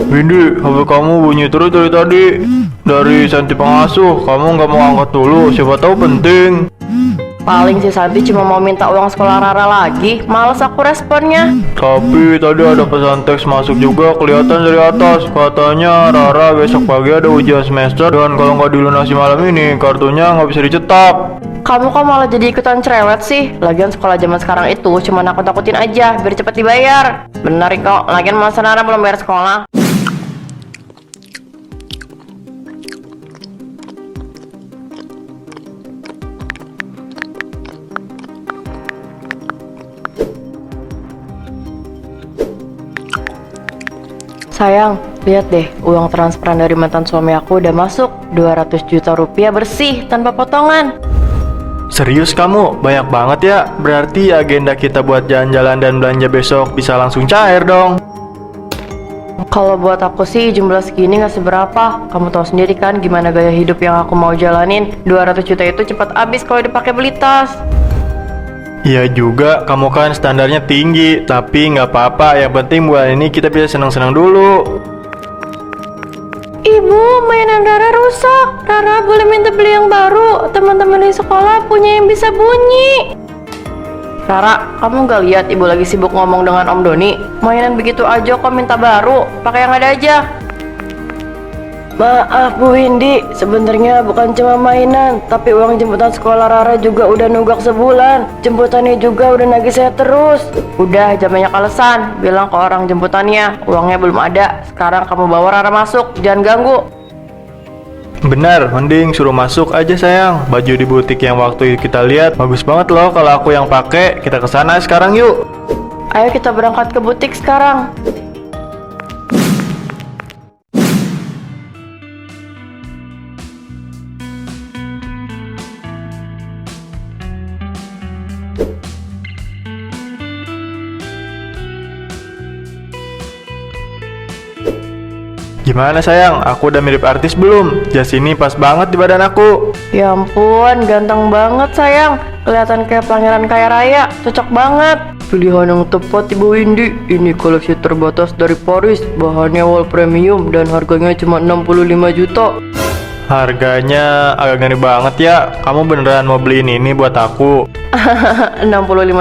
Windy, HP kamu bunyi terus dari tadi. Dari Santi pengasuh, kamu nggak mau angkat dulu, siapa tahu penting. Paling si Santi cuma mau minta uang sekolah Rara lagi. Males aku responnya. Tapi tadi ada pesan teks masuk juga kelihatan dari atas. Katanya Rara besok pagi ada ujian semester dan kalau nggak dilunasi malam ini kartunya nggak bisa dicetak. Kamu kok malah jadi ikutan cerewet sih? Lagian sekolah zaman sekarang itu cuma nakut-nakutin aja biar cepet dibayar. Bener kok, lagian masa Rara belum bayar sekolah. Sayang, lihat deh, uang transferan dari mantan suami aku udah masuk 200 juta rupiah bersih tanpa potongan. Serius kamu? Banyak banget ya. Berarti agenda kita buat jalan-jalan dan belanja besok bisa langsung cair dong. Kalau buat aku sih jumlah segini gak seberapa. Kamu tahu sendiri kan gimana gaya hidup yang aku mau jalanin. 200 juta itu cepat habis kalau dipakai beli tas. Iya juga, kamu kan standarnya tinggi. Tapi nggak apa-apa, yang penting bulan ini kita bisa senang-senang dulu. Ibu, mainan Rara rusak. Rara boleh minta beli yang baru. Teman-teman di sekolah punya yang bisa bunyi. Rara, kamu gak lihat ibu lagi sibuk ngomong dengan Om Doni? Mainan begitu aja kok minta baru. Pakai yang ada aja. Maaf Bu Windy, sebenarnya bukan cuma mainan, tapi uang jemputan sekolah Rara juga udah nunggak sebulan. Jemputannya juga udah nagih saya terus. Udah, jangan banyak alasan. Bilang ke orang jemputannya, uangnya belum ada. Sekarang kamu bawa Rara masuk, jangan ganggu. Benar, mending suruh masuk aja sayang. Baju di butik yang waktu kita lihat bagus banget loh kalau aku yang pakai. Kita kesana sekarang yuk. Ayo kita berangkat ke butik sekarang. Gimana sayang, aku udah mirip artis belum? Jas ini pas banget di badan aku. Ya ampun, ganteng banget sayang. Kelihatan kayak pangeran kaya raya, cocok banget. Pilihan yang tepat Ibu Windy. Ini koleksi terbatas dari Paris. Bahannya wall premium dan harganya cuma 65 juta. Harganya agak ngeri banget ya. Kamu beneran mau beliin ini buat aku? 65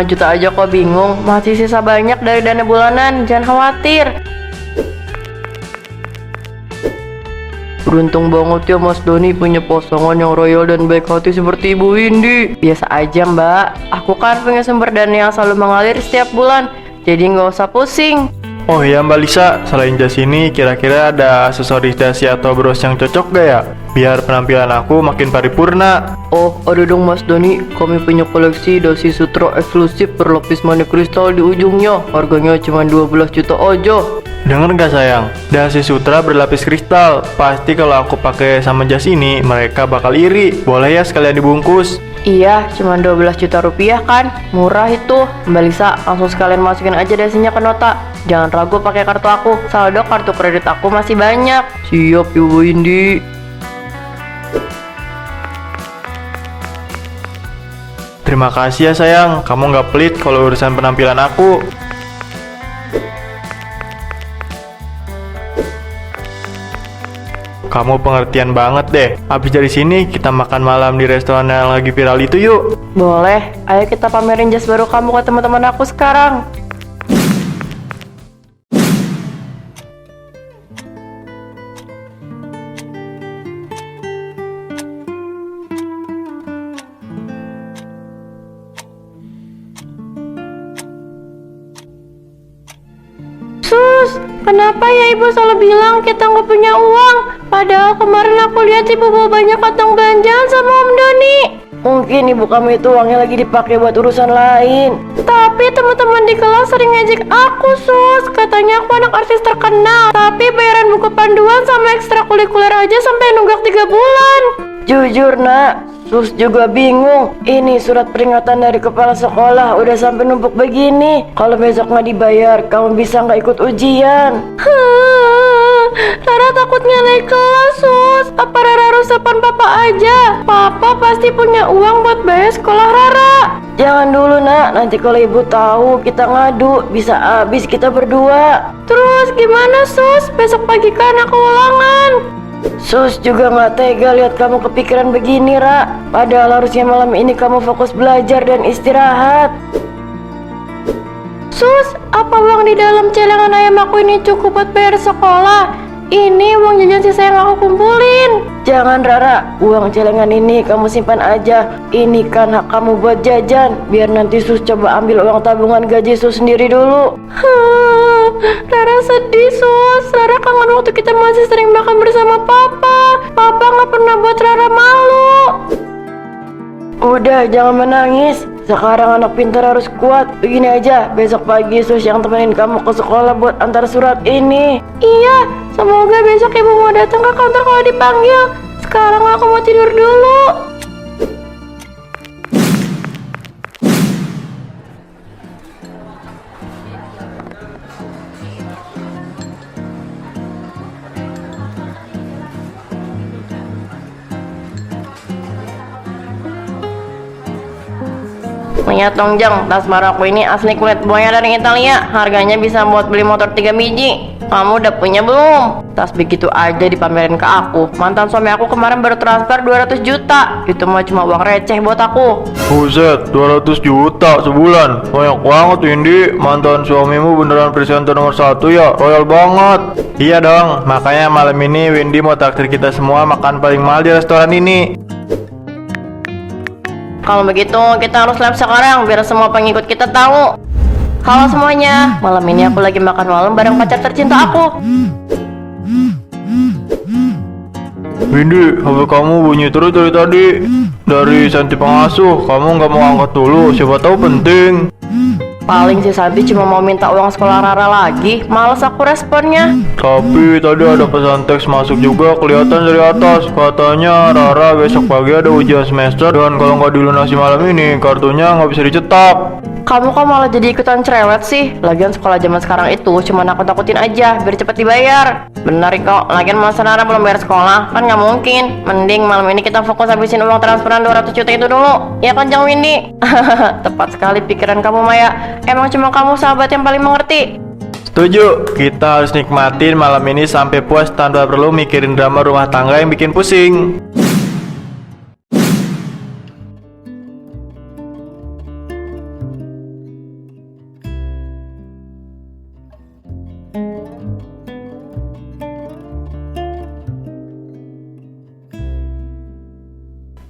juta aja kok bingung. Masih sisa banyak dari dana bulanan, jangan khawatir. Beruntung banget ya Mas Doni punya pasangan yang royal dan baik hati seperti Ibu Windy. Biasa aja Mbak, aku kan punya sumber dana yang selalu mengalir setiap bulan. Jadi nggak usah pusing. Oh ya Mbak Lisa, selain jas ini kira-kira ada aksesoris dasi atau bros yang cocok gak ya? Biar penampilan aku makin paripurna. Oh, ada dong Mas Doni. Kami punya koleksi dasi sutra eksklusif berlapis manik kristal di ujungnya. Harganya cuma 12 juta aja. Denger gak sayang? Dasi sutra berlapis kristal. Pasti kalau aku pakai sama jas ini, mereka bakal iri. Boleh ya sekalian dibungkus? Iya, cuma 12 juta rupiah kan? Murah itu. Mbak Lisa, langsung sekalian masukin aja dasinya ke nota. Jangan ragu pakai kartu aku. Saldo kartu kredit aku masih banyak. Siap Ibu Windy. Terima kasih ya sayang, kamu gak pelit kalau urusan penampilan aku. Kamu pengertian banget deh. Habis dari sini kita makan malam di restoran yang lagi viral itu yuk. Boleh, ayo kita pamerin jas baru kamu ke teman-teman aku sekarang. Sus, kenapa ya ibu selalu bilang kita nggak punya uang? Padahal kemarin aku lihat ibu bawa banyak kantong belanjaan sama Om Doni. Mungkin ibu kamu itu uangnya lagi dipakai buat urusan lain. Tapi teman-teman di kelas sering ngejek aku sus. Katanya aku anak artis terkenal. Tapi bayaran buku panduan sama ekstrakurikuler aja sampai nunggak 3 bulan. Jujur nak, sus juga bingung. Ini surat peringatan dari kepala sekolah udah sampai numpuk begini. Kalau besok nggak dibayar, kamu bisa nggak ikut ujian. Rara takutnya naik kelas sus. Apa Rara harus telepon papa aja? Papa pasti punya uang buat bayar sekolah Rara. Jangan dulu nak, nanti kalau ibu tahu kita ngadu, bisa habis kita berdua. Terus gimana Sus? Besok pagi kan aku ulangan. Sus juga nggak tega lihat kamu kepikiran begini, Ra. Padahal harusnya malam ini kamu fokus belajar dan istirahat. Sus, apa uang di dalam celengan ayam aku ini cukup buat bayar sekolah? Ini uang jajan sisa yang aku kumpulin. Jangan Rara, uang celengan ini kamu simpan aja. Ini kan hak kamu buat jajan. Biar nanti Sus coba ambil uang tabungan gaji Sus sendiri dulu. Rara sedih Sus. Rara kangen waktu kita masih sering makan bersama Papa. Papa nggak pernah buat Rara malu. Udah, jangan menangis. Sekarang anak pintar harus kuat. Begini aja, besok pagi Sus yang temenin kamu ke sekolah buat antar surat ini. Iya, semoga besok ibu mau datang ke kantor kalau dipanggil. Sekarang aku mau tidur dulu. Lihat dong Jeng, tas baru aku ini asli kulit buaya dari Italia. Harganya bisa buat beli motor 3 biji. Kamu udah punya belum? Tas begitu aja dipamerin ke aku. Mantan suami aku kemarin baru transfer 200 juta. Itu mah cuma uang receh buat aku. Buset, 200 juta sebulan. Banyak banget Windy. Mantan suamimu beneran presenter nomor 1 ya. Royal banget. Iya dong, makanya malam ini Windy mau traktir kita semua makan paling mahal di restoran ini. Kalau begitu kita harus live sekarang biar semua pengikut kita tahu. Halo semuanya, malam ini aku lagi makan malam bareng pacar tercinta aku. Windy, HP kamu bunyi terus dari tadi. Dari Santi pengasuh, kamu nggak mau angkat dulu, siapa tahu penting. Paling si Santi cuma mau minta uang sekolah Rara lagi. Males aku responnya. Tapi tadi ada pesan teks masuk juga kelihatan dari atas. Katanya Rara besok pagi ada ujian semester dan kalau nggak dilunasi malam ini kartunya nggak bisa dicetak. Kamu kok malah jadi ikutan cerewet sih? Lagian sekolah zaman sekarang itu cuma nakut-nakutin aja biar cepet dibayar. Bener kok, lagian masa Rara belum bayar sekolah, kan nggak mungkin. Mending malam ini kita fokus habisin uang transferan 200 juta itu dulu. Ya kan Jang Windy? Tepat sekali pikiran kamu Maya. Emang cuma kamu sahabat yang paling mengerti. Setuju, kita harus nikmatin malam ini sampai puas tanpa perlu mikirin drama rumah tangga yang bikin pusing.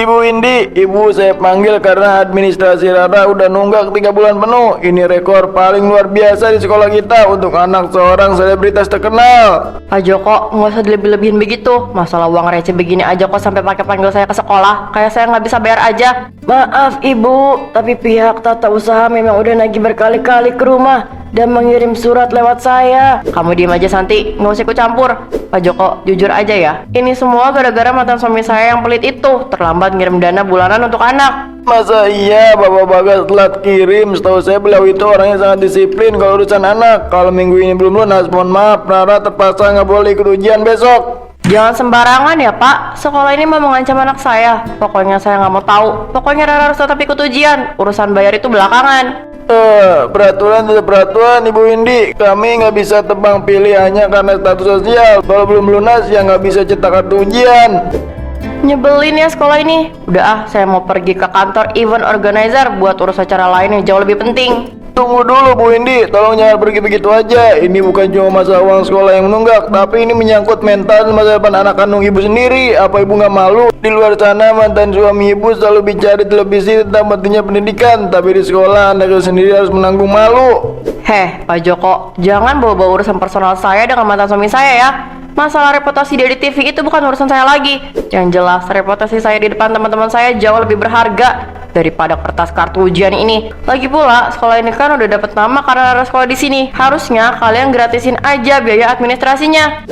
Ibu Windy, ibu saya panggil karena administrasi Rara udah nunggak 3 bulan penuh. Ini rekor paling luar biasa di sekolah kita untuk anak seorang selebritas terkenal. Pak Joko, nggak usah dilebih-lebihin begitu. Masalah uang receh begini aja kok sampai pakai panggil saya ke sekolah. Kayak saya nggak bisa bayar aja. Maaf ibu, tapi pihak tata usaha memang udah nagih berkali-kali ke rumah dan mengirim surat lewat saya. Kamu diem aja Santi, nggak usah ikut campur. Pak Joko, jujur aja ya. Ini semua gara-gara mantan suami saya yang pelit itu. Terlambat ngirim dana bulanan untuk anak. Masa iya Bapak Bagas telat kirim? Setahu saya beliau itu orangnya sangat disiplin kalau urusan anak. Kalau minggu ini belum lunas, mohon maaf, Rara terpaksa nggak boleh ikut ujian besok. Jangan sembarangan ya Pak, sekolah ini mau mengancam anak saya. Pokoknya saya nggak mau tahu. Pokoknya Rara harus tetap ikut ujian. Urusan bayar itu belakangan. Peraturan tetap peraturan Ibu Windy. Kami nggak bisa tebang pilih hanya karena status sosial. Kalau belum lunas ya nggak bisa cetak kartu ujian. Nyebelin ya sekolah ini. Udah saya mau pergi ke kantor event organizer buat urus acara lain yang jauh lebih penting. Tunggu dulu Bu Windy, tolong jangan pergi begitu aja. Ini bukan cuma masalah uang sekolah yang menunggak, tapi ini menyangkut mental dan masa depan anak kandung ibu sendiri. Apa ibu nggak malu? Di luar sana mantan suami ibu selalu bicara di televisi tentang pentingnya pendidikan, tapi di sekolah Anda sendiri harus menanggung malu. Heh Pak Joko, jangan bawa-bawa urusan personal saya dengan mantan suami saya ya. Masalah reputasi dia di TV itu bukan urusan saya lagi. Yang jelas reputasi saya di depan teman-teman saya jauh lebih berharga daripada kertas kartu ujian ini. Lagi pula sekolah ini kan udah dapat nama karena ada sekolah di sini. Harusnya kalian gratisin aja biaya administrasinya.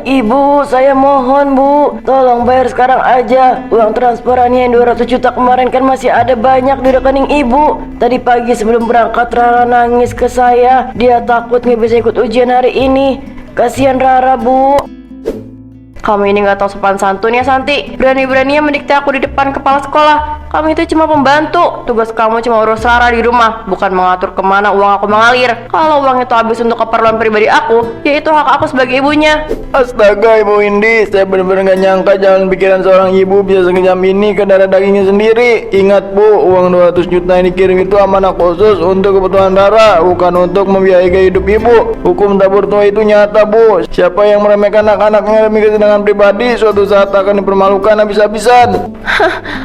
Ibu, saya mohon Bu, tolong bayar sekarang aja. Uang transferannya yang 200 juta kemarin kan masih ada banyak di rekening ibu. Tadi pagi sebelum berangkat Rara nangis ke saya. Dia takut nggak bisa ikut ujian hari ini. Kasihan Rara Bu. Kamu ini nggak tahu sopan santun ya Santi. Berani-beraninya mendikte aku di depan kepala sekolah. Kamu itu cuma pembantu. Tugas kamu cuma urus Rara di rumah, bukan mengatur kemana uang aku mengalir. Kalau uang itu habis untuk keperluan pribadi aku, ya itu hak aku sebagai ibunya. Astaga Ibu Windy, saya benar-benar gak nyangka jalan pikiran seorang ibu bisa sekejam ini ke darah dagingnya sendiri. Ingat Bu, uang 200 juta yang dikirim itu amanah khusus untuk kebutuhan Rara, bukan untuk membiayai gaya hidup ibu. Hukum tabur tua itu nyata Bu. Siapa yang meremehkan anak-anaknya demi kesenangan pribadi, suatu saat akan dipermalukan habis-habisan.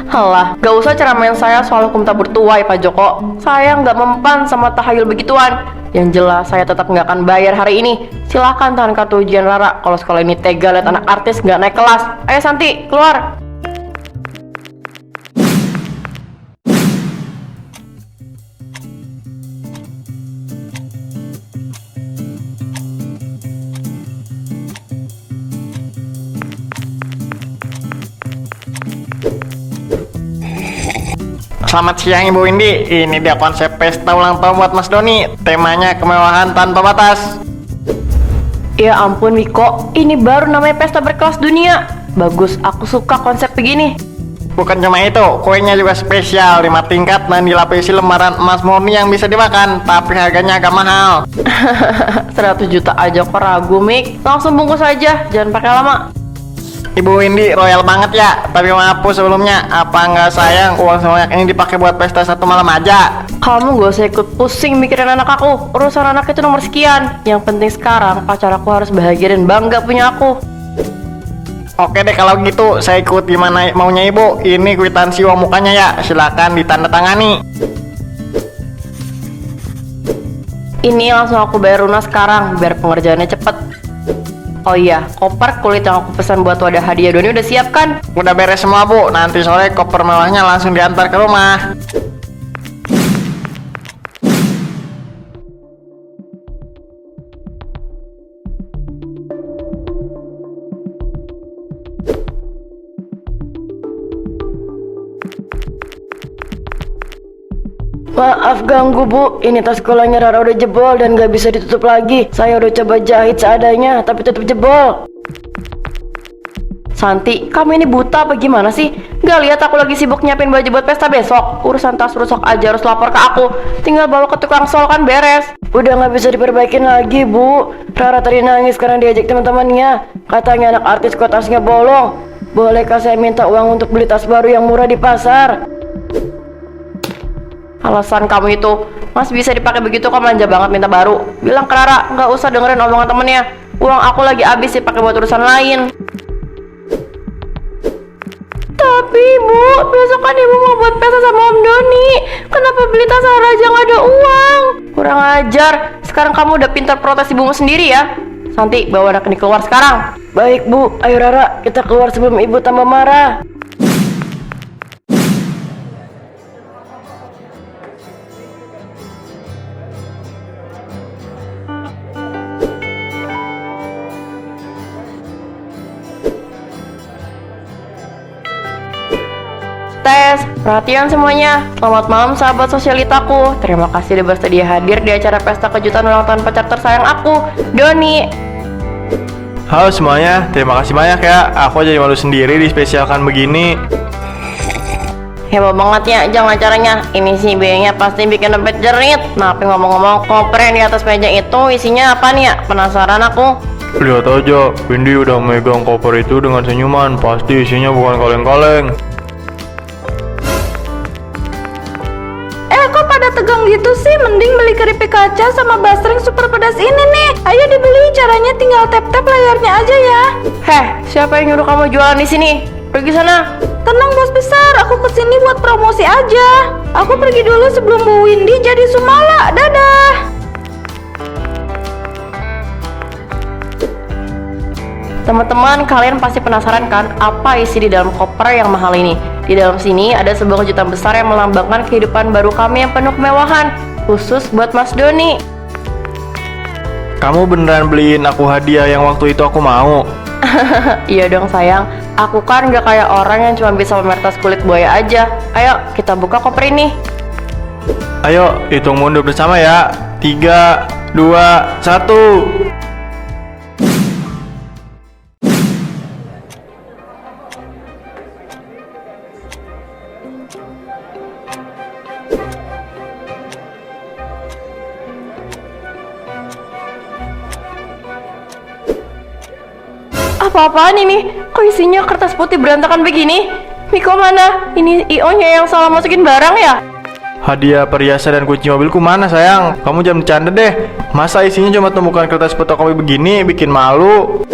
Halah, gak usah ceramain saya soal hukum tabur tuai Pak Joko. Saya nggak mempan sama tahayul begituan. Yang jelas saya tetap nggak akan bayar hari ini. Silahkan tahan kartu ujian Rara. Kalau sekolah ini tega lihat anak artis nggak naik kelas. Ayo Santi, keluar. Selamat siang Ibu Windy, ini dia konsep pesta ulang tahun buat Mas Doni. Temanya kemewahan tanpa batas. Ya ampun Miko, ini baru namanya pesta berkelas dunia. Bagus, aku suka konsep begini. Bukan cuma itu, kuenya juga spesial 5 tingkat dan dilapisi lembaran emas murni yang bisa dimakan. Tapi harganya agak mahal. 100 juta aja kok ragu Mik. Langsung bungkus aja, jangan pakai lama. Ibu Windy royal banget ya. Tapi maaf Bu sebelumnya, apa nggak sayang uang sebanyak ini dipakai buat pesta satu malam aja? Kamu gak usah ikut pusing mikirin anak aku. Urusan anak itu nomor sekian. Yang penting sekarang pacar aku harus bahagia dan bangga punya aku. Oke deh kalau gitu, saya ikut gimana maunya Ibu. Ini kwitansi uang mukanya ya, silakan ditandatangani. Ini langsung aku bayar lunas sekarang biar pengerjaannya cepet. Oh iya, koper kulit yang aku pesan buat wadah hadiah Doni udah siap kan? Udah beres semua Bu, nanti sore koper mewahnya langsung diantar ke rumah. Maaf ganggu Bu, ini tas sekolahnya Rara udah jebol dan gak bisa ditutup lagi. Saya udah coba jahit seadanya, tapi tetap jebol. Santi, kamu ini buta apa gimana sih? Gak lihat aku lagi sibuk nyiapin baju buat pesta besok. Urusan tas rusak aja harus lapor ke aku. Tinggal bawa ke tukang sol kan beres. Udah gak bisa diperbaikin lagi Bu. Rara tadi nangis karena diajak teman-temannya. Katanya anak artis kok tasnya bolong. Bolehkah saya minta uang untuk beli tas baru yang murah di pasar? Alasan kamu itu masih bisa dipakai begitu kok, manja banget minta baru. Bilang ke Rara, nggak usah dengerin omongan temennya. Uang aku lagi habis dipakai buat urusan lain. Tapi Ibu, besok kan Ibu mau buat pesta sama Om Doni. Kenapa beli tas Rara aja nggak ada uang? Kurang ajar. Sekarang kamu udah pintar protes ibumu sendiri ya. Santi, bawa anak ini keluar sekarang. Baik Bu, ayo Rara, kita keluar sebelum Ibu tambah marah. Tes, perhatian semuanya. Selamat malam sahabat sosialitaku. Terima kasih udah bersedia hadir di acara pesta kejutan ulang tahun pacar tersayang aku, Doni. Halo semuanya, terima kasih banyak ya. Aku jadi malu sendiri dispesialkan begini. Heboh banget ya jam acaranya. Ini sih biayanya pasti bikin dompet jerit. Nah, tapi ngomong-ngomong, koper yang di atas meja itu isinya apa nih ya? Penasaran aku. Lihat aja, Windy udah megang koper itu dengan senyuman. Pasti isinya bukan kaleng-kaleng. Kok pada tegang gitu sih? Mending beli keripik kaca sama basreng super pedas ini nih. Ayo dibeli, caranya tinggal tap-tap layarnya aja ya. Heh, siapa yang nyuruh kamu jualan di sini? Pergi sana. Tenang bos besar, aku kesini buat promosi aja. Aku pergi dulu sebelum Bu Windy jadi sumala. Dadah. Teman-teman, kalian pasti penasaran kan apa isi di dalam koper yang mahal ini? Di dalam sini ada sebuah kejutan besar yang melambangkan kehidupan baru kami yang penuh kemewahan, khusus buat Mas Doni. Kamu beneran beliin aku hadiah yang waktu itu aku mau? Iya dong sayang, aku kan gak kayak orang yang cuma bisa pamer tas kulit buaya aja. Ayo, kita buka koper ini. Ayo, hitung mundur bersama ya. 3, 2, 1. Apa-apaan ini? Kok isinya kertas putih berantakan begini? Miko mana? Ini IO-nya yang salah masukin barang ya? Hadiah perhiasan dan kunci mobilku mana sayang? Kamu jangan bercanda deh. Masa isinya cuma tumpukan kertas fotokopi begini, bikin malu.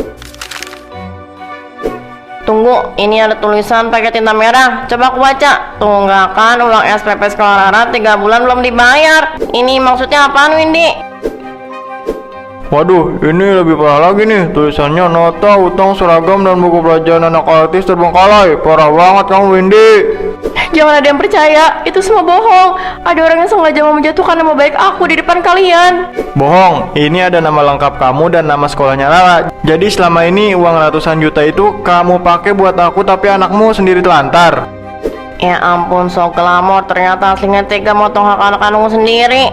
Tunggu, ini ada tulisan pakai tinta merah. Coba aku baca. Tunggakan uang SPP sekolah Rara 3 bulan belum dibayar. Ini maksudnya apaan, Windy? Waduh, ini lebih parah lagi nih. Tulisannya nota, utang, seragam, dan buku pelajaran anak artis terbengkalai. Parah banget kamu, Windy. Jangan ada yang percaya, itu semua bohong. Ada orang yang sengaja mau menjatuhkan nama baik aku di depan kalian. Bohong, ini ada nama lengkap kamu dan nama sekolahnya Rara. Jadi selama ini uang ratusan juta itu kamu pakai buat aku, tapi anakmu sendiri telantar. Ya ampun, sok glamor. Ternyata aslinya tega motong hak anak kandungmu sendiri.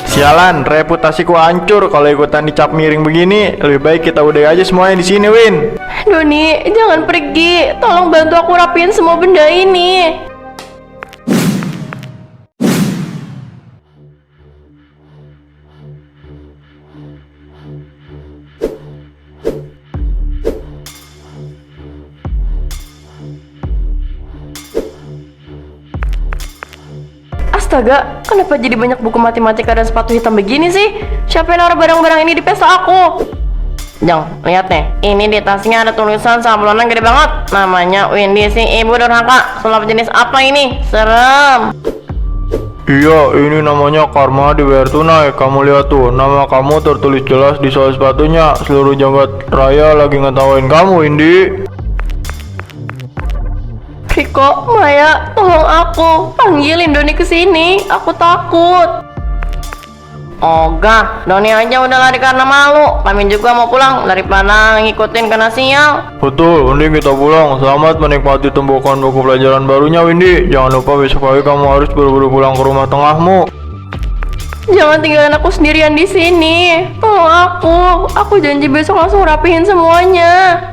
Sialan, reputasiku hancur kalau ikutan dicap miring begini. Lebih baik kita udah aja semuanya di sini, Win. Doni, jangan pergi. Tolong bantu aku rapiin semua benda ini. Astaga, kenapa jadi banyak buku matematika dan sepatu hitam begini sih? Siapa yang naruh barang-barang ini di pesta aku? Jong, lihat nih. Ini di tasnya ada tulisan sablonan gede banget. Namanya Windy si ibu durhaka. Sulap jenis apa ini? Serem. Iya, ini namanya karma dibayar tunai. Kamu lihat tuh, nama kamu tertulis jelas di soal sepatunya. Seluruh jagat raya lagi ngetawain kamu, Windy. Riko, Maya, tolong aku. Panggilin Doni ke sini. Aku takut. Ogah, Doni aja udah lari karena malu. Kami juga mau pulang daripada ngikutin kena sial. Betul, mending kita pulang. Selamat menikmati tumpukan buku pelajaran barunya, Windy. Jangan lupa besok pagi kamu harus buru-buru pulang ke rumah tengahmu. Jangan tinggalin aku sendirian di sini. Tolong aku. Aku janji besok langsung rapihin semuanya.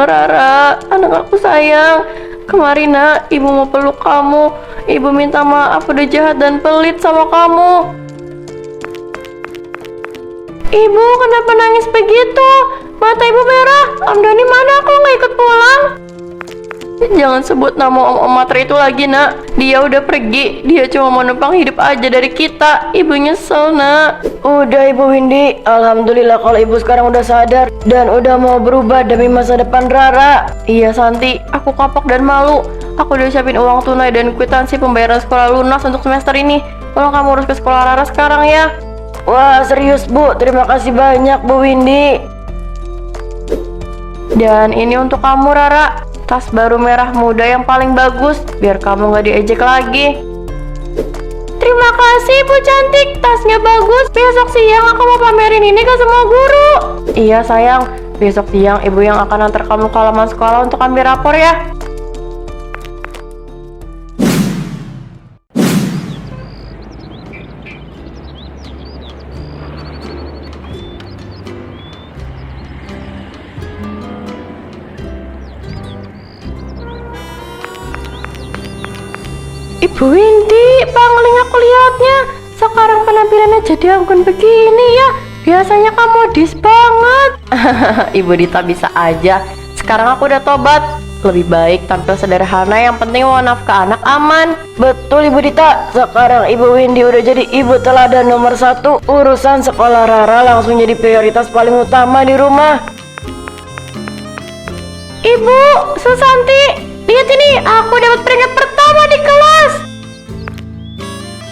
Rara, anak aku sayang. Kemarin nak, ibu mau peluk kamu. Ibu minta maaf udah jahat dan pelit sama kamu. Ibu, kenapa nangis begitu? Mata ibu merah. Om Doni mana? Kok nggak ikut pulang? Jangan sebut nama Om Matre itu lagi, nak. Dia udah pergi. Dia cuma mau numpang hidup aja dari kita. Ibu nyesel, nak. Udah, Ibu Windy. Alhamdulillah kalau ibu sekarang udah sadar dan udah mau berubah demi masa depan Rara. Iya, Santi. Aku kapok dan malu. Aku udah siapin uang tunai dan kwitansi pembayaran sekolah lunas untuk semester ini. Tolong kamu urus ke sekolah Rara sekarang ya. Wah, serius, Bu. Terima kasih banyak, Bu Windy. Dan ini untuk kamu, Rara. Tas baru merah muda yang paling bagus, biar kamu nggak diejek lagi. Terima kasih, Bu cantik. Tasnya bagus. Besok siang aku mau pamerin ini ke semua guru. Iya, sayang. Besok siang ibu yang akan antar kamu ke halaman sekolah untuk ambil rapor ya. Ibu Windy, pangling aku lihatnya. Sekarang penampilannya jadi anggun begini ya. Biasanya kamu modis banget. Ibu Dita bisa aja. Sekarang aku udah tobat. Lebih baik tampil sederhana, yang penting mau nafkah anak aman. Betul, Ibu Dita. Sekarang Ibu Windy udah jadi ibu teladan nomor 1. Urusan sekolah Rara langsung jadi prioritas paling utama di rumah. Ibu, Susanti, lihat ini, aku dapat peringkat pertama di kelas.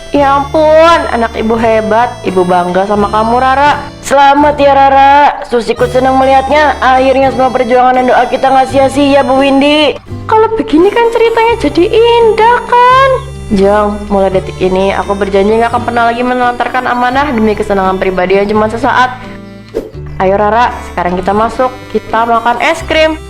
Ya ampun, anak ibu hebat. Ibu bangga sama kamu, Rara. Selamat ya, Rara. Sus ikut senang melihatnya. Akhirnya semua perjuangan dan doa kita nggak sia-sia, Bu Windy. Kalau begini kan ceritanya jadi indah kan? Jong, mulai detik ini aku berjanji nggak akan pernah lagi menelantarkan amanah demi kesenangan pribadi yang cuma sesaat. Ayo Rara, sekarang kita masuk. Kita makan es krim.